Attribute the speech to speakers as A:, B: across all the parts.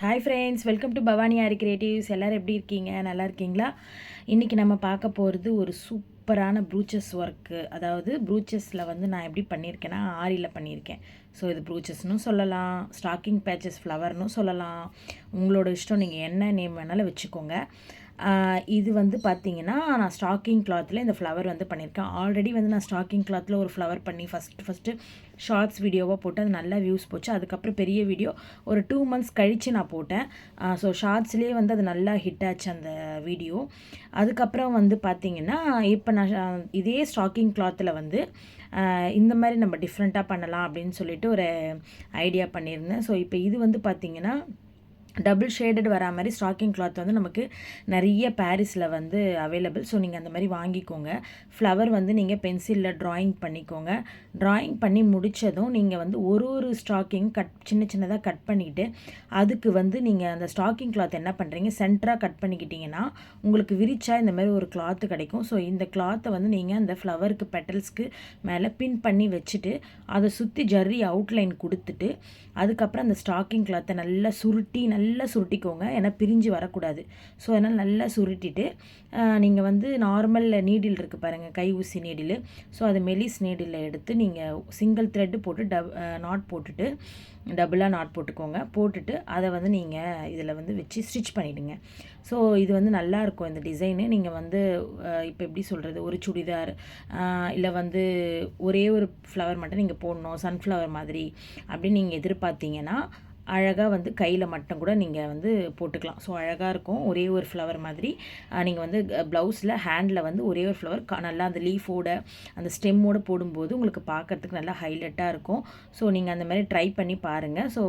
A: Hi friends, welcome to Bhavani aari creatives. எல்லோரும் எப்படி இருக்கீங்க? நல்லா இருக்கீங்களா? இன்றைக்கி நம்ம பார்க்க போகிறது ஒரு சூப்பரான ப்ரூச்சஸ் ஒர்க்கு. அதாவது ப்ரூச்சஸில் வந்து நான் எப்படி பண்ணியிருக்கேன்னா ஆரியில் பண்ணியிருக்கேன். ஸோ இது ப்ரூச்சஸ்னு சொல்லலாம், ஸ்டாக்கிங் பேச்சஸ் ஃப்ளவர்னு சொல்லலாம். உங்களோட இஷ்டம், நீங்கள் என்ன நேம் வேணாலும் வச்சுக்கோங்க. இது வந்து பார்த்திங்கன்னா, நான் ஸ்டாக்கிங் கிளாத்தில் இந்த ஃப்ளவர் வந்து பண்ணியிருக்கேன். ஆல்ரெடி வந்து நான் ஸ்டாக்கிங் கிளாத்தில் ஒரு ஃப்ளவர் பண்ணி ஃபஸ்ட்டு ஷார்ட்ஸ் வீடியோவாக போட்டு அது நல்லா வியூஸ் போச்சு. அதுக்கப்புறம் பெரிய வீடியோ ஒரு 2 மந்த்ஸ் கழித்து நான் போட்டேன். ஸோ ஷார்ட்ஸ்லேயே வந்து அது நல்லா ஹிட் ஆச்சு அந்த வீடியோ. அதுக்கப்புறம் வந்து பார்த்திங்கன்னா, இப்போ நான் இதே ஸ்டாக்கிங் கிளாத்தில் வந்து இந்த மாதிரி நம்ம டிஃப்ரெண்ட்டாக பண்ணலாம் அப்படின்னு சொல்லிட்டு ஒரு ஐடியா பண்ணியிருந்தேன். ஸோ இப்போ இது வந்து பார்த்திங்கன்னா டபுள் ஷேடட் வரா மாதிரி ஸ்டாக்கிங் கிளாத் வந்து நமக்கு நிறைய பாரிஸில் வந்து அவைலபிள். ஸோ நீங்கள் அந்த மாதிரி வாங்கிக்கோங்க. ஃப்ளவர் வந்து நீங்கள் பென்சிலில் ட்ராயிங் பண்ணிக்கோங்க. ட்ராயிங் பண்ணி முடித்ததும் நீங்கள் வந்து ஒரு ஸ்டாக்கிங் சின்ன சின்னதாக கட் பண்ணிக்கிட்டு அதுக்கு வந்து நீங்கள் அந்த ஸ்டாக்கிங் கிளாத் என்ன பண்ணுறீங்க, சென்டராக கட் பண்ணிக்கிட்டிங்கன்னா உங்களுக்கு விரிச்சா இந்த மாதிரி ஒரு கிளாத்து கிடைக்கும். ஸோ இந்த கிளாத்தை வந்து நீங்கள் அந்த ஃப்ளவருக்கு பெட்டல்ஸ்க்கு மேலே பின் பண்ணி வச்சுட்டு அதை சுற்றி ஜர்ரி அவுட்லைன் கொடுத்துட்டு அதுக்கப்புறம் அந்த ஸ்டாக்கிங் கிளாத்தை நல்லா சுருட்டிக்கோங்க. ஏன்னா பிரிஞ்சு வரக்கூடாது. ஸோ அதனால் நல்லா சுருட்டிட்டு நீங்கள் வந்து நார்மல் நீடில் இருக்குது பாருங்கள், கை ஊசி நீடில். ஸோ அது மெலிஸ் நீடில் எடுத்து நீங்கள் சிங்கிள் த்ரெட்டு போட்டு நாட் போட்டுட்டு டபுளாக நாட் போட்டுக்கோங்க. போட்டுட்டு அதை வந்து நீங்கள் இதில் வந்து வச்சு ஸ்டிச் பண்ணிவிடுங்க. ஸோ இது வந்து நல்லாயிருக்கும் இந்த டிசைனு. நீங்கள் வந்து இப்போ எப்படி சொல்கிறது, ஒரு சுடிதார் இல்லை வந்து ஒரே ஒரு ஃப்ளவர் மட்டும் நீங்கள் போடணும், சன்ஃப்ளவர் மாதிரி அப்படின்னு நீங்கள் எதிர்பார்த்தீங்கன்னா அழகாக வந்து கையில் மட்டும் கூட நீங்கள் வந்து போட்டுக்கலாம். ஸோ அழகாக இருக்கும். ஒரே ஒரு ஃப்ளவர் மாதிரி நீங்கள் வந்து ப்ளவுஸில் ஹேண்டில் வந்து ஒரே ஒரு ஃப்ளவர் நல்லா அந்த லீஃபோட அந்த ஸ்டெம்மோடு போடும்போது உங்களுக்கு பார்க்குறதுக்கு நல்லா ஹைலைட்டாக இருக்கும். ஸோ நீங்கள் அந்த மாதிரி ட்ரை பண்ணி பாருங்கள். ஸோ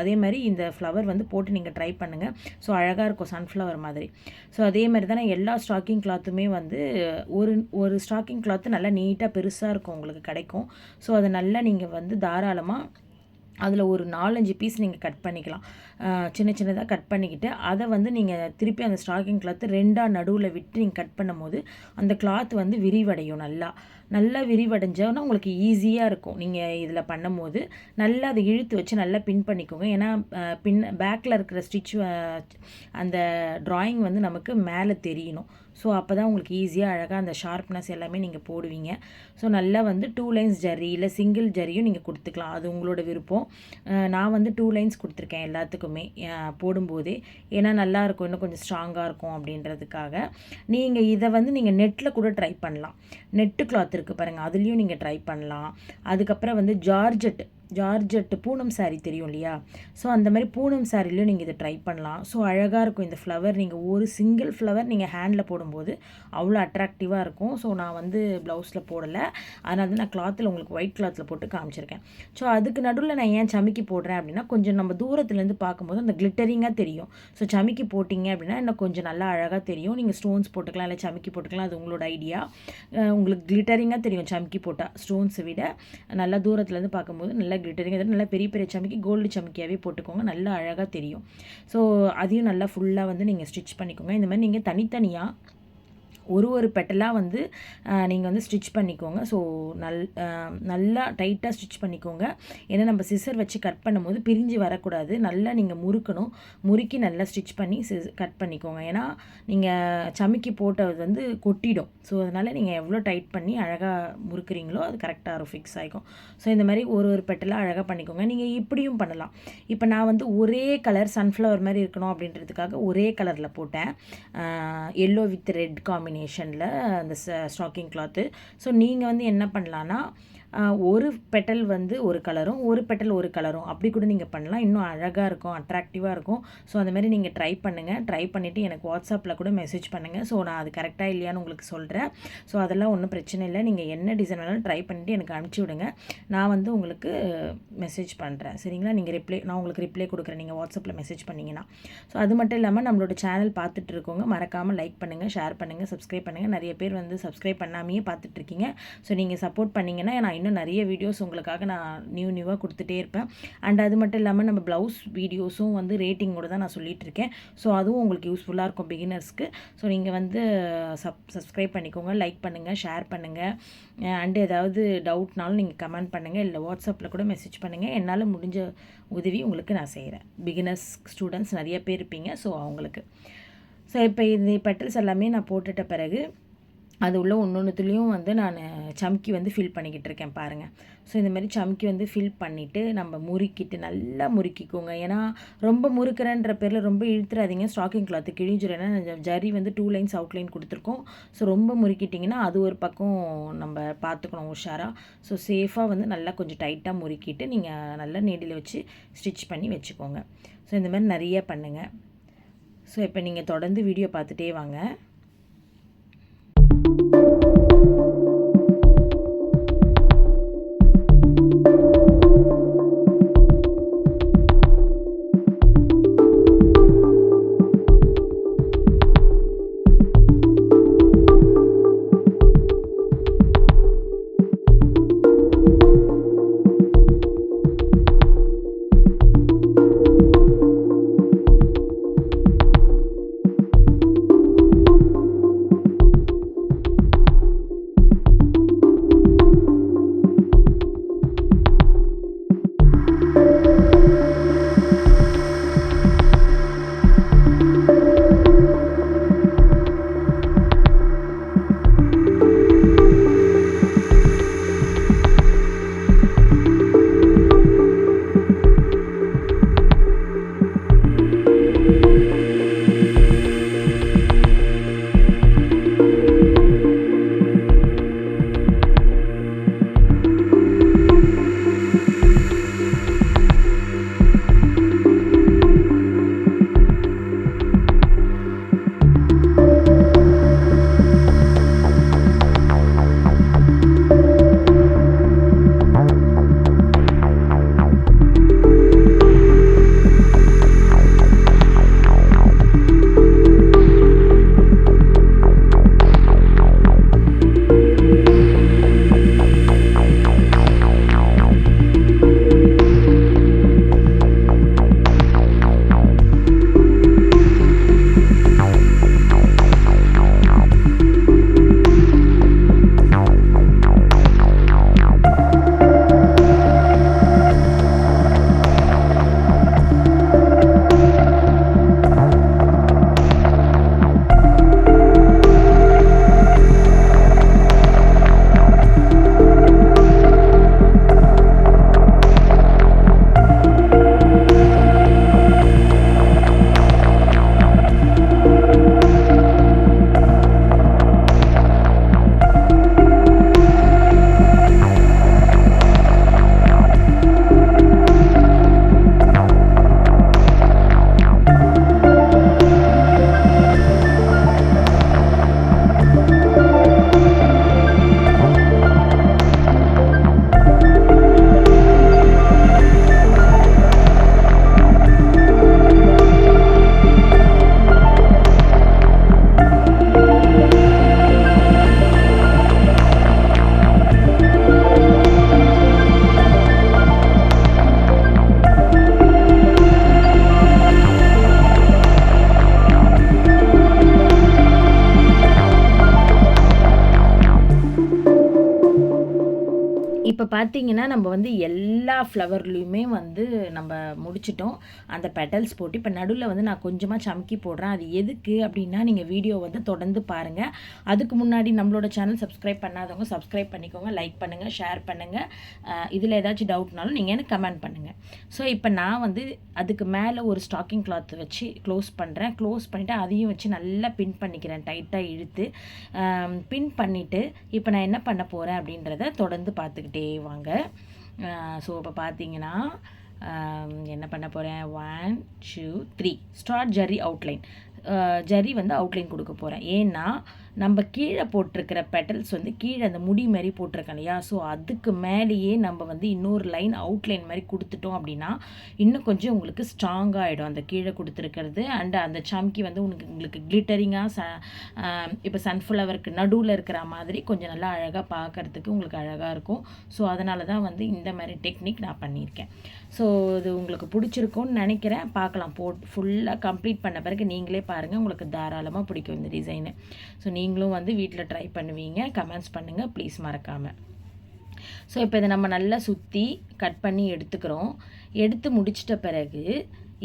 A: அதே மாதிரி இந்த ஃப்ளவர் வந்து போட்டு நீங்கள் ட்ரை பண்ணுங்கள். ஸோ அழகாக இருக்கும், சன்ஃப்ளவர் மாதிரி. ஸோ அதே மாதிரி தான் எல்லா ஸ்டாக்கிங் கிளாத்துமே வந்து ஒரு ஸ்டாக்கிங் கிளாத்து நல்லா நீட்டாக பெருசாக இருக்கும், உங்களுக்கு கிடைக்கும். ஸோ அதை நல்லா நீங்கள் வந்து தாராளமாக அதில் ஒரு 4-5 பீஸ் நீங்கள் கட் பண்ணிக்கலாம். சின்ன சின்னதாக கட் பண்ணிக்கிட்டு அதை வந்து நீங்கள் திருப்பி அந்த ஸ்டாக்கிங் கிளாத்து 2ஆக நடுவில் விட்டு நீங்கள் கட் பண்ணும்போது அந்த கிளாத் வந்து விரிவடையும். நல்லா விரிவடைஞ்சோன்னா உங்களுக்கு ஈஸியாக இருக்கும். நீங்கள் இதில் பண்ணும்போது நல்லா அதை இழுத்து வச்சு நல்லா பின் பண்ணிக்கோங்க. ஏன்னா பேக்கில் இருக்கிற ஸ்டிச் அந்த ட்ராயிங் வந்து நமக்கு மேலே தெரியணும். ஸோ அப்போ தான் உங்களுக்கு ஈஸியாக அழகாக அந்த ஷார்ப்னஸ் எல்லாமே நீங்கள் போடுவீங்க. ஸோ நல்லா வந்து 2 லைன்ஸ் ஜரி இல்லை சிங்கிள் ஜரியும் நீங்கள் கொடுத்துக்கலாம், அது உங்களோட விருப்பம். நான் வந்து 2 லைன்ஸ் கொடுத்துருக்கேன் எல்லாத்துக்குமே போடும்போதே. ஏன்னா நல்லாயிருக்கும், இன்னும் கொஞ்சம் ஸ்ட்ராங்காக இருக்கும் அப்படின்றதுக்காக. நீங்கள் இதை வந்து நீங்கள் நெட்டில் கூட ட்ரை பண்ணலாம். நெட்டு கிளாத் இருக்குது பாருங்கள், அதுலேயும் நீங்கள் ட்ரை பண்ணலாம். அதுக்கப்புறம் வந்து ஜார்ஜெட்டு பூனம் சாரீ தெரியும் இல்லையா? ஸோ அந்த மாதிரி பூனம் சாரிலையும் நீங்கள் இதை ட்ரை பண்ணலாம். ஸோ அழகாக இருக்கும் இந்த ஃப்ளவர். நீங்கள் ஒரு சிங்கிள் ஃப்ளவர் நீங்கள் ஹேண்டில் போடும்போது அவ்வளோ அட்ராக்டிவாக இருக்கும். ஸோ நான் வந்து ப்ளவுஸில் போடலை, அதனால தான் நான் கிளாத்தில் உங்களுக்கு ஒயிட் கிளாத்தில் போட்டு காமிச்சிருக்கேன். ஸோ அதுக்கு நடுவில் நான் ஏன் சமிக்கி போடுறேன் அப்படின்னா, கொஞ்சம் நம்ம தூரத்துலேருந்து பார்க்கும்போது அந்த கிளிட்டரிங்காக தெரியும். ஸோ சமிக்கி போட்டிங்க அப்படின்னா இன்னும் கொஞ்சம் நல்லா அழகாக தெரியும். நீங்கள் ஸ்டோன்ஸ் போட்டுக்கலாம், இல்லை சமிக்கி போட்டுக்கலாம், அது உங்களோட ஐடியா. உங்களுக்கு கிளிட்டரிங்காக தெரியும் சமிக்கி போட்டால், ஸ்டோன்ஸை விட நல்லா தூரத்துலேருந்து பார்க்கும்போது நல்லா கிளிட்டரிங். அதனால் நல்லா பெரிய பெரிய சமிக்கி கோல்டு சமிக்கியாகவே போட்டுக்கோங்க, நல்லா அழகாக தெரியும். ஸோ அதையும் நல்லா ஃபுல்லாக வந்து நீங்கள் ஸ்டிச் பண்ணிக்கோங்க. இந்த மாதிரி நீங்கள் தனித்தனியாக ஒரு பெட்டலாக வந்து நீங்கள் வந்து ஸ்டிச் பண்ணிக்கோங்க. ஸோ நல்லா டைட்டாக ஸ்டிச் பண்ணிக்கோங்க. ஏன்னா நம்ம சிசர் வச்சு கட் பண்ணும்போது பிரிஞ்சு வரக்கூடாது. நல்லா நீங்கள் முறுக்கி நல்லா ஸ்டிச் பண்ணி கட் பண்ணிக்கோங்க. ஏன்னா நீங்கள் சமிக்கி போட்டது வந்து கொட்டிடும். ஸோ அதனால் நீங்கள் எவ்வளோ டைட் பண்ணி அழகாக முறுக்குறீங்களோ அது கரெக்டாக இருக்கும், ஃபிக்ஸ் ஆகிக்கும். ஸோ இந்த மாதிரி ஒரு பெட்டலாக அழகாக பண்ணிக்கோங்க. நீங்கள் இப்படியும் பண்ணலாம். இப்போ நான் வந்து ஒரே கலர் சன்ஃப்ளவர் மாதிரி இருக்கணும் அப்படின்றதுக்காக ஒரே கலரில் போட்டேன், எல்லோ வித் ரெட் காம்பினேஷனில் அந்த ஸ்டாக்கிங் கிளாத்து. ஸோ நீங்கள் வந்து என்ன பண்ணலான்னா, ஒரு பெட்டல் வந்து ஒரு கலரும் ஒரு பெட்டல் ஒரு கலரும் அப்படி கூட நீங்கள் பண்ணலாம். இன்னும் அழகாக இருக்கும், அட்ராக்டிவாக இருக்கும். ஸோ அந்த மாதிரி நீங்கள் ட்ரை பண்ணுங்கள். ட்ரை பண்ணிவிட்டு எனக்கு வாட்ஸ்அப்பில் கூட மெசேஜ் பண்ணுங்கள். ஸோ நான் அது கரெக்டாக இல்லையான்னு உங்களுக்கு சொல்கிறேன். ஸோ அதெல்லாம் ஒன்றும் பிரச்சனை இல்லை. நீங்கள் என்ன டிசைன் வேணாலும் ட்ரை பண்ணிவிட்டு எனக்கு அனுப்பிச்சி விடுங்க. நான் வந்து உங்களுக்கு மெசேஜ் பண்ணுறேன், சரிங்களா? நான் உங்களுக்கு ரிப்ளை கொடுக்குறேன் நீங்கள் வாட்ஸ்அப்பில் மெசேஜ் பண்ணிங்கன்னா. ஸோ அது மட்டும் இல்லாமல் நம்மளோட சேனல் பார்த்துட்டு இருக்கவங்க மறக்காமல் லைக் பண்ணுங்கள், ஷேர் பண்ணுங்கள், சப்ஸ்கிரைப் பண்ணுங்கள். நிறைய பேர் வந்து சப்ஸ்கிரைப் பண்ணாமையே பார்த்துட்ருக்கீங்க. ஸோ நீங்கள் சப்போர்ட் பண்ணிங்கன்னா நான் இன்னும் நிறைய வீடியோஸ் உங்களுக்காக நான் நியூவாக கொடுத்துட்டே இருப்பேன். அண்ட் அது மட்டும் இல்லாமல் நம்ம ப்ளவுஸ் வீடியோஸும் வந்து ரேட்டிங்கோடு தான் நான் சொல்லிகிட்டு இருக்கேன். ஸோ அதுவும் உங்களுக்கு யூஸ்ஃபுல்லாக இருக்கும் பிகினர்ஸ்க்கு. ஸோ நீங்கள் வந்து சப்ஸ்கிரைப் பண்ணிக்கோங்க, லைக் பண்ணுங்கள், ஷேர் பண்ணுங்கள். அண்டு ஏதாவது டவுட்னாலும் நீங்கள் கமெண்ட் பண்ணுங்கள், இல்லை வாட்ஸ்அப்பில் கூட மெசேஜ் பண்ணுங்கள். என்னால் முடிஞ்ச உதவி உங்களுக்கு நான் செய்கிறேன். பிகினர்ஸ் ஸ்டூடெண்ட்ஸ் நிறைய பேர் இருப்பீங்க, ஸோ அவங்களுக்கு. ஸோ இப்போ இந்த பெட்டல்ஸ் எல்லாமே நான் போட்டுட்ட பிறகு அது உள்ள ஒன்றுத்துலேயும் வந்து நான் சம்கி வந்து ஃபில் பண்ணிக்கிட்டு இருக்கேன் பாருங்கள். ஸோ இந்த மாதிரி சம்கி வந்து ஃபில் பண்ணிவிட்டு நம்ம முறுக்கிட்டு நல்லா முறுக்கிக்கோங்க. ஏன்னா ரொம்ப முறுக்கிறன்ற பேரில் ரொம்ப இழுத்துறாதீங்க, ஸ்டாக்கிங் கிளாத்து கிழிஞ்சிடும். ஏன்னா ஜரி வந்து 2 லைன்ஸ் அவுட்லைன் கொடுத்துருக்கோம். ஸோ ரொம்ப முறுக்கிட்டிங்கன்னா அது ஒரு பக்கம் நம்ம பார்த்துக்கணும் உஷாராக. ஸோ சேஃபாக வந்து நல்லா கொஞ்சம் டைட்டாக முறுக்கிட்டு நீங்கள் நல்லா நீடில் வச்சு ஸ்டிச் பண்ணி வச்சுக்கோங்க. ஸோ இந்த மாதிரி நிறைய பண்ணுங்கள். ஸோ இப்போ நீங்கள் தொடர்ந்து வீடியோ பார்த்துட்டே வாங்க. இப்போ பார்த்தீங்கன்னா நம்ம வந்து எல்லா ஃப்ளவர்லேயுமே வந்து நம்ம முடிச்சிட்டோம் அந்த பெட்டல்ஸ் போட்டு. இப்போ நடுவில் வந்து நான் கொஞ்சமாக சம்கி போடுறேன். அது எதுக்கு அப்படின்னா நீங்கள் வீடியோ வந்து தொடர்ந்து பாருங்கள். அதுக்கு முன்னாடி நம்மளோட சேனல் சப்ஸ்கிரைப் பண்ணாதவங்க சப்ஸ்கிரைப் பண்ணிக்கோங்க, லைக் பண்ணுங்கள், ஷேர் பண்ணுங்கள். இதில் ஏதாச்சும் டவுட்னாலும் நீங்கள் எனக்கு கமெண்ட் பண்ணுங்கள். ஸோ இப்போ நான் வந்து அதுக்கு மேலே ஒரு ஸ்டாக்கிங் கிளாத் வச்சு க்ளோஸ் பண்ணுறேன். க்ளோஸ் பண்ணிவிட்டு அதையும் வச்சு நல்லா பின் பண்ணிக்கிறேன், டைட்டாக இழுத்து பின் பண்ணிவிட்டு இப்போ நான் என்ன பண்ண போகிறேன் அப்படின்றத தொடர்ந்து பார்த்துக்கிட்டே வாங்க. ஸோ இப்போ பார்த்தீங்கன்னா என்ன பண்ண போகிறேன், 1 2 3 ஸ்டார்ட் ஜரி அவுட்லைன். ஜரி வந்து அவுட்லைன் கொடுக்க போகிறேன். ஏன்னா நம்ம கீழே போட்டிருக்கிற பெட்டல்ஸ் வந்து கீழே அந்த முடி மாதிரி போட்டிருக்கேன் இல்லையா, ஸோ அதுக்கு மேலேயே நம்ம வந்து இன்னொரு லைன் அவுட்லைன் மாதிரி கொடுத்துட்டோம் அப்படின்னா இன்னும் கொஞ்சம் உங்களுக்கு ஸ்ட்ராங்காக ஆகிடும் அந்த கீழே கொடுத்துருக்கிறது. அண்ட் அந்த சம்கி வந்து உங்களுக்கு கிளிட்டரிங்காக இப்போ சன்ஃப்ளவருக்கு நடுவில் இருக்கிற மாதிரி கொஞ்சம் நல்லா அழகாக பார்க்குறதுக்கு உங்களுக்கு அழகாக இருக்கும். ஸோ அதனால தான் வந்து இந்த மாதிரி டெக்னிக் நான் பண்ணியிருக்கேன். ஸோ இது உங்களுக்கு பிடிச்சிருக்கும்னு நினைக்கிறேன். பார்க்கலாம், ஃபுல்லாக கம்ப்ளீட் பண்ண பிறகு நீங்களே பாருங்கள், உங்களுக்கு தாராளமாக பிடிக்கும் இந்த டிசைனு. ஸோ நீங்களும் வந்து வீட்டில் ட்ரை பண்ணுவீங்க. கமெண்ட்ஸ் பண்ணுங்கள் ப்ளீஸ் மறக்காமல். ஸோ இப்போ இதை நம்ம நல்லா சுற்றி கட் பண்ணி எடுத்துக்கிறோம். எடுத்து முடிச்சிட்ட பிறகு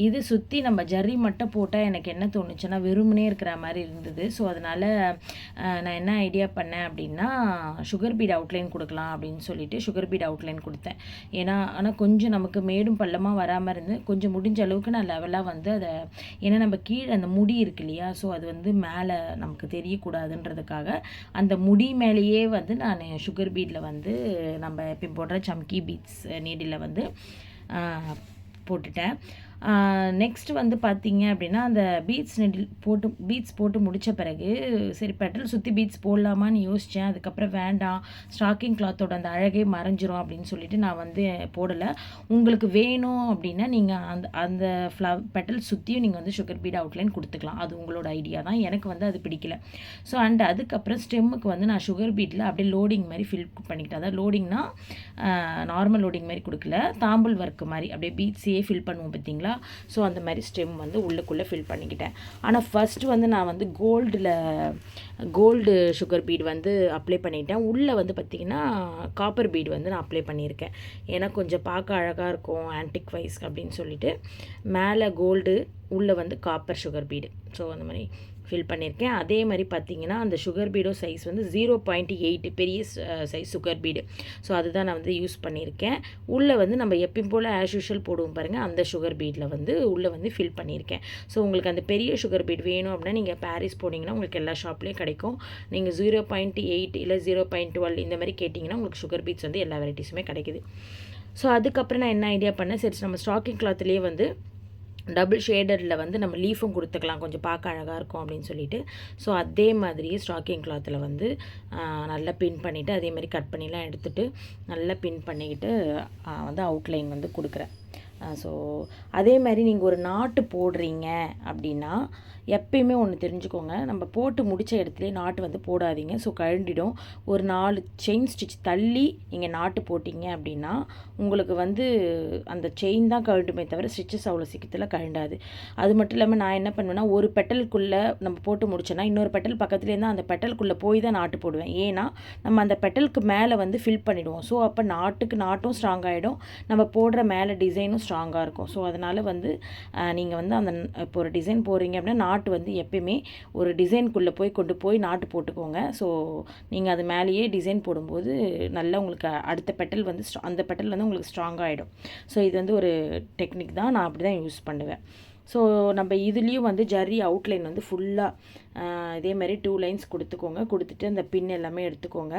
A: இது சுற்றி நம்ம ஜர்ரி மட்டும் போட்டால் எனக்கு என்ன தோணுச்சுன்னா வெறுமனே இருக்கிற மாதிரி இருந்தது. ஸோ அதனால் நான் என்ன ஐடியா பண்ணேன் அப்படின்னா சுகர் பீட் அவுட்லைன் கொடுக்கலாம் அப்படின்னு சொல்லிட்டு சுகர் பீட் அவுட்லைன் கொடுத்தேன். ஆனால் கொஞ்சம் நமக்கு மேடும் பள்ளமாக வராமல் இருந்து கொஞ்சம் முடிஞ்ச அளவுக்கு நான் லெவலாக வந்து அதை, ஏன்னா நம்ம கீழே அந்த முடி இருக்கு இல்லையா, ஸோ அது வந்து மேலே நமக்கு தெரியக்கூடாதுன்றதுக்காக அந்த முடி மேலேயே வந்து நான் சுகர் பீடில் வந்து நம்ம எப்பயும் போடுற சம்கி பீட்ஸ் நீடில் வந்து போட்டுட்டேன். நெக்ஸ்ட் வந்து பார்த்தீங்க அப்படின்னா அந்த பீட்ஸ் போட்டு முடித்த பிறகு சரி பெட்டல் சுற்றி பீட்ஸ் போடலாமான்னு யோசித்தேன். அதுக்கப்புறம் வேண்டாம், ஸ்டாக்கிங் கிளாத்தோட அந்த அழகே மறைஞ்சிரும் அப்படின்னு சொல்லிட்டு நான் வந்து போடலை. உங்களுக்கு வேணும் அப்படின்னா நீங்கள் அந்த பெட்டல் சுற்றியும் நீங்கள் வந்து சுகர் பீட் அவுட்லைன் கொடுத்துக்கலாம். அது உங்களோட ஐடியா தான். எனக்கு வந்து அது பிடிக்கல. ஸோ அண்ட் அதுக்கப்புறம் ஸ்டெம்முக்கு வந்து நான் சுகர் பீட்டில் அப்படியே லோடிங் மாதிரி ஃபில் பண்ணிக்கிட்டேன். அதாவது லோடிங்னா நார்மல் லோடிங் மாதிரி கொடுக்கல, தாம்பல் ஒர்க்கு மாதிரி அப்படியே பீட்ஸையே ஃபில் பண்ணுவோம் பார்த்தீங்களா. ஸோ அந்த மாதிரி ஸ்டெம் வந்து உள்ளுக்குள்ளே ஃபில் பண்ணிக்கிட்டேன். ஆனால் ஃபஸ்ட்டு வந்து நான் வந்து கோல்டு சுகர் பீட் வந்து அப்ளை பண்ணிட்டேன். உள்ளே வந்து பார்த்திங்கன்னா காப்பர் பீட் வந்து நான் அப்ளை பண்ணியிருக்கேன். ஏன்னா கொஞ்சம் பார்க்க அழகாக இருக்கும் ஆன்டிக் வைஸ் அப்படின்னு சொல்லிட்டு மேலே கோல்டு, உள்ளே வந்து காப்பர் சுகர் பீடு. ஸோ அந்த மாதிரி ஃபில் பண்ணியிருக்கேன். அதே மாதிரி பார்த்திங்கன்னா அந்த சுகர் பீடோ சைஸ் வந்து 0.8 பெரிய சைஸ் சுகர் பீடு. ஸோ அதுதான் நான் வந்து யூஸ் பண்ணியிருக்கேன். உள்ளே வந்து நம்ம எப்பயும் போல் ஆஸ் யூஷுவல் போடுவோம் பாருங்கள், அந்த சுகர் பீடில் வந்து உள்ளே வந்து ஃபில் பண்ணியிருக்கேன். ஸோ உங்களுக்கு அந்த பெரிய சுகர் பீட் வேணும் அப்படின்னா நீங்கள் பாரிஸ் போனீங்கன்னா உங்களுக்கு எல்லா ஷாப்லேயும் கிடைக்கும். நீங்கள் 0.8 இல்லை 0.12 இந்த மாதிரி கேட்டிங்கன்னா உங்களுக்கு சுகர் பீட்ஸ் வந்து எல்லா வெரைட்டிஸுமே கிடைக்குது. ஸோ அதுக்கப்புறம் நான் என்ன ஐடியா பண்ணேன், சரி நம்ம ஸ்டாக்கிங் கிளாத்லேயே வந்து டபுள் ஷேடரில் வந்து நம்ம லீஃபும் கொடுத்துக்கலாம், கொஞ்சம் பார்க்க அழகாக இருக்கும் அப்படின்னு சொல்லிட்டு. ஸோ அதே மாதிரியே ஸ்டாக்கிங் கிளாத்தில் வந்து நல்லா பின் பண்ணிவிட்டு அதே மாதிரி கட் பண்ணிலாம் எடுத்துகிட்டு நல்லா பின் பண்ணிக்கிட்டு வந்து அவுட்லைன் வந்து கொடுக்குறேன். ஸோ அதே மாதிரி நீங்கள் ஒரு நாட்டு போடுறீங்க அப்படின்னா எப்பயுமே ஒன்று தெரிஞ்சுக்கோங்க, நம்ம போட்டு முடித்த இடத்துலேயே நாட்டு வந்து போடாதீங்க. ஸோ கழண்டிடும். ஒரு 4 செயின் ஸ்டிச் தள்ளி நீங்கள் நாட்டு போட்டிங்க அப்படின்னா உங்களுக்கு வந்து அந்த செயின் தான் கழண்டுமே தவிர ஸ்டிச்சஸ் அவ்வளோ சீக்கிரத்தில் கழண்டாது. அது மட்டும் இல்லாமல் நான் என்ன பண்ணுவேன்னா ஒரு பெட்டலுக்குள்ளே நம்ம போட்டு முடிச்சோன்னா இன்னொரு பெட்டல் பக்கத்துலேயே தான் அந்த பெட்டலுக்குள்ளே போய் தான் நாட்டு போடுவேன். ஏன்னா நம்ம அந்த பெட்டலுக்கு மேலே வந்து ஃபில் பண்ணிவிடுவோம். ஸோ அப்போ நாட்டும் ஸ்ட்ராங் ஆகிடும், நம்ம போடுற மேலே டிசைனும் ஸ்ட்ராங்காக இருக்கும். ஸோ அதனால் வந்து நீங்கள் வந்து அந்த இப்போ ஒரு டிசைன் போடுறீங்க அப்படின்னா நாட்டு வந்து எப்பயுமே ஒரு டிசைனுக்குள்ளே கொண்டு போய் நாட்டு போட்டுக்கோங்க. ஸோ நீங்கள் அது மேலேயே டிசைன் போடும்போது நல்லா உங்களுக்கு அடுத்த பெட்டல் வந்து அந்த பெட்டல் வந்து உங்களுக்கு ஸ்ட்ராங்காக ஆகிடும். ஸோ இது வந்து ஒரு டெக்னிக் தான், நான் அப்படி தான் யூஸ் பண்ணுவேன். ஸோ நம்ம இதுலேயும் வந்து ஜர்ரி அவுட்லைன் வந்து ஃபுல்லாக இதே மாதிரி 2 லைன்ஸ் கொடுத்துக்கோங்க. கொடுத்துட்டு அந்த பின் எல்லாமே எடுத்துக்கோங்க.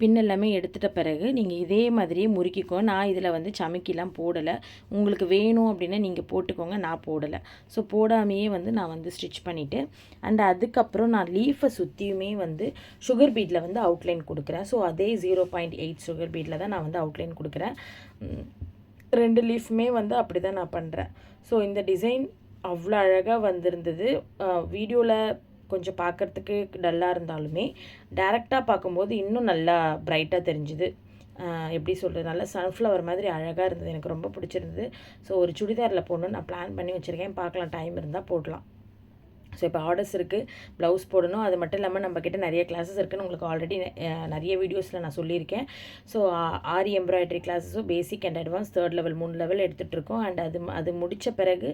A: பின் எல்லாமே எடுத்துகிட்ட பிறகு நீங்கள் இதே மாதிரியே முறுக்கிக்கோ. நான் இதில் வந்து சமைக்கிலாம் போடலை. உங்களுக்கு வேணும் அப்படின்னா நீங்கள் போட்டுக்கோங்க, நான் போடலை. ஸோ போடாமையே வந்து நான் வந்து ஸ்டிச் பண்ணிவிட்டு அண்ட் அதுக்கப்புறம் நான் லீஃபை சுற்றியுமே வந்து சுகர் பீட்டில் வந்து அவுட்லைன் கொடுக்குறேன். ஸோ அதே 0.8 சுகர் பீட்டில் தான் நான் வந்து அவுட்லைன் கொடுக்குறேன். 2 லீஃபுமே வந்து அப்படி தான் நான் பண்ணுறேன். ஸோ இந்த டிசைன் அவ்வளோ அழகாக வந்திருந்தது. வீடியோவில் கொஞ்சம் பார்க்குறதுக்கு டல்லாக இருந்தாலுமே டேரெக்டாக பார்க்கும்போது இன்னும் நல்லா பிரைட்டாக தெரிஞ்சுது. எப்படி சொல்கிறது, நல்லா சன்ஃப்ளவர் மாதிரி அழகாக இருந்தது. எனக்கு ரொம்ப பிடிச்சிருந்தது. ஸோ ஒரு சுடிதாரில் போடணுன்னு நான் பிளான் பண்ணி வச்சுருக்கேன். பார்க்கலாம், டைம் இருந்தால் போடலாம். ஸோ இப்போ ஆர்டர்ஸ் இருக்குது, ப்ளவுஸ் போடணும். அது மட்டும் இல்லாமல் நம்மக்கிட்ட நிறைய கிளாஸஸ் இருக்குதுன்னு உங்களுக்கு ஆல்ரெடி நிறைய வீடியோஸில் நான் சொல்லியிருக்கேன். ஸோ ஆரி எம்ப்ராய்டரி கிளாஸஸும் basic and advance 3rd level 3 level எடுத்துகிட்ருக்கோம். அண்ட் அது முடித்த பிறகு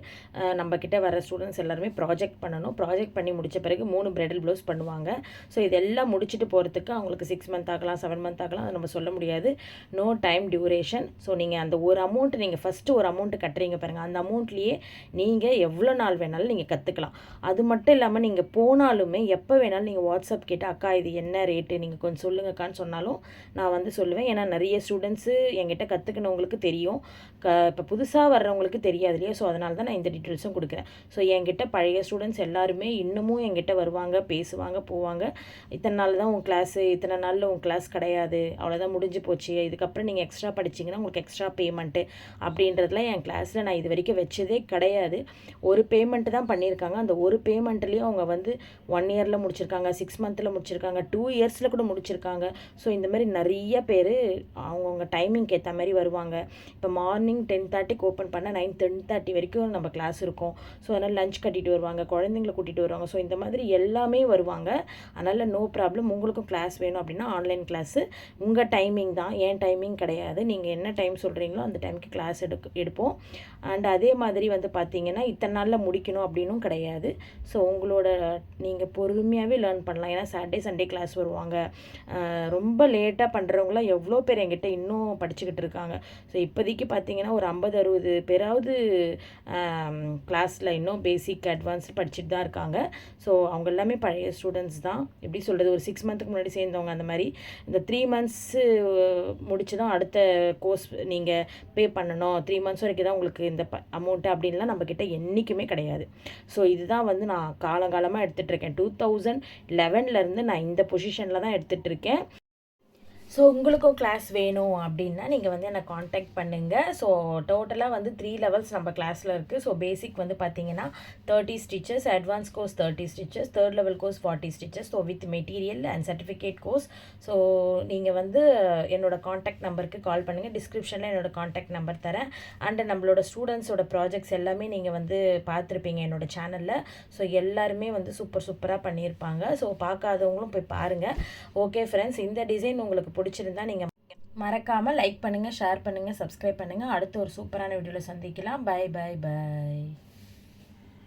A: நம்மக்கிட்ட வர ஸ்டூடெண்ட்ஸ் எல்லாருமே ப்ராஜெக்ட் பண்ணணும். ப்ராஜெக்ட் பண்ணி முடித்த பிறகு 3 பிரைடல் ப்ளவுஸ் பண்ணுவாங்க. ஸோ இதெல்லாம் முடிச்சுட்டு போகிறதுக்கு அவங்களுக்கு 6 மந்த் ஆகலாம், 7 மந்த் ஆகலாம், அதை நம்ம சொல்ல முடியாது. No time duration. ஸோ நீங்கள் அந்த ஒரு அமௌண்ட்டு நீங்கள் ஃபஸ்ட்டு ஒரு அமௌண்ட்டு கட்டுறீங்க பாருங்கள், அந்த அமௌண்ட்லேயே நீங்கள் எவ்வளோ நாள் வேணாலும் நீங்கள் கற்றுக்கலாம். அது மட்டும் இல்லாமல் நீங்கள் போனாலுமே எப்போ வேணாலும் நீங்கள் வாட்ஸ்அப் கேட்டு அக்கா இது என்ன ரேட்டு நீங்கள் கொஞ்சம் சொல்லுங்கக்கான்னு சொன்னாலும் நான் வந்து சொல்லுவேன். ஏன்னா நிறைய ஸ்டூடெண்ட்ஸு என்கிட்ட கற்றுக்கினவங்களுக்கு தெரியும், இப்போ புதுசாக வர்றவங்களுக்கு தெரியாது இல்லையா? ஸோ அதனால தான் நான் இந்த டீட்டெயில்ஸும் கொடுக்குறேன். ஸோ என்கிட்ட பழைய ஸ்டூடெண்ட்ஸ் எல்லாருமே இன்னமும் என்கிட்ட வருவாங்க, பேசுவாங்க, போவாங்க. இத்தனை நாள் தான் உன் கிளாஸு, இத்தனை நாளில் உன் கிளாஸ் கிடையாது, அவ்வளோதான் முடிஞ்சு போச்சு, இதுக்கப்புறம் நீங்கள் எக்ஸ்ட்ரா படிச்சிங்கன்னா உங்களுக்கு எக்ஸ்ட்ரா பேமெண்ட்டு அப்படின்றதுலாம் என் கிளாஸில் நான் இது வரைக்கும் வச்சதே கிடையாது. ஒரு பேமெண்ட்டு தான் பண்ணியிருக்காங்க. அந்த ஒரு பேமெண்ட்லேயும் அவங்க வந்து 1 இயரில் முடிச்சிருக்காங்க, 6 மந்தில் முடிச்சிருக்காங்க, 2 இயர்ஸில் கூட முடிச்சிருக்காங்க. ஸோ இந்த மாதிரி நிறைய பேர் அவங்கவுங்க டைமிங்க்கு ஏற்ற மாதிரி வருவாங்க. இப்போ மார்னிங் 10:30க்கு ஓப்பன் பண்ண 10:30 வரைக்கும் நம்ம கிளாஸ் இருக்கும். ஸோ அதனால் லஞ்ச் கட்டிட்டு வருவாங்க, குழந்தைங்கள கூட்டிகிட்டு வருவாங்க. ஸோ இந்த மாதிரி எல்லாமே வருவாங்க. அதனால் நோ ப்ராப்ளம். உங்களுக்கும் கிளாஸ் வேணும் அப்படின்னா ஆன்லைன் கிளாஸு உங்கள் டைமிங் தான், ஏன் டைமிங் கிடையாது. நீங்கள் என்ன டைம் சொல்கிறீங்களோ அந்த டைமுக்கு கிளாஸ் எடுப்போம். அண்ட் அதே மாதிரி வந்து பார்த்தீங்கன்னா இத்தனை நாளில் முடிக்கணும் அப்படின்னும் கிடையாது. ஸோ உங்களோட நீங்கள் பொறுமையாகவே லேர்ன் பண்ணலாம். ஏன்னா சாட்டர்டே சண்டே கிளாஸ் வருவாங்க. ரொம்ப லேட்டாக பண்ணுறவங்களாம் எவ்வளோ பேர் என்கிட்ட இன்னும் படிச்சுக்கிட்டு இருக்காங்க. ஸோ இப்போதைக்கு பார்த்தீங்கன்னா ஒரு 50-60 பேராவது கிளாஸில் இன்னும் பேசிக் அட்வான்ஸ்டு படிச்சுட்டு தான் இருக்காங்க. ஸோ அவங்க எல்லாமே பழைய ஸ்டூடெண்ட்ஸ் தான். எப்படி சொல்கிறது, ஒரு 6 மந்த்துக்கு முன்னாடி சேர்ந்தவங்க. அந்த மாதிரி இந்த 3 மந்த்ஸு முடிச்சு தான் அடுத்த கோர்ஸ் நீங்கள் பே பண்ணணும், 3 மந்த்ஸ் வரைக்கும் தான் உங்களுக்கு இந்த அமௌண்ட்டு அப்படின்லாம் நம்மக்கிட்ட என்றைக்குமே கிடையாது. ஸோ இதுதான் வந்து நான் காலங்காலமாக எடுத்துகிட்ருக்கேன். 2011லேருந்து நான் இந்த பொசிஷனில் தான் எடுத்துகிட்ருக்கேன். ஸோ உங்களுக்கும் கிளாஸ் வேணும் அப்படின்னா நீங்கள் வந்து என்னை காண்டாக்ட் பண்ணுங்கள். ஸோ டோட்டலாக வந்து 3 லெவல்ஸ் நம்ம கிளாஸில் இருக்குது. ஸோ பேசிக் வந்து பார்த்தீங்கன்னா 30 stitches, advance course 30 stitches, third level course 40 stitches. So with material and certificate course. So நீங்கள் வந்து என்னோட காண்டாக்ட் நம்பருக்கு கால் பண்ணுங்கள். டிஸ்கிரிப்ஷனில் என்னோட காண்டாக்ட் நம்பர் தரேன். அண்டு நம்மளோட ஸ்டூடெண்ட்ஸோட ப்ராஜெக்ட்ஸ் எல்லாமே நீங்கள் வந்து பார்த்துருப்பீங்க என்னோட சேனலில். ஸோ எல்லாருமே வந்து சூப்பராக பண்ணியிருப்பாங்க. ஸோ பார்க்காதவங்களும் போய் பாருங்கள். ஓகே ஃப்ரெண்ட்ஸ், இந்த டிசைன் உங்களுக்கு பிடிச்சிருந்தா நீங்கள் மறக்காமல் லைக் பண்ணுங்கள், ஷேர் பண்ணுங்கள், சப்ஸ்கிரைப் பண்ணுங்கள். அடுத்து ஒரு சூப்பரான வீடியோவில் சந்திக்கலாம். Bye bye by.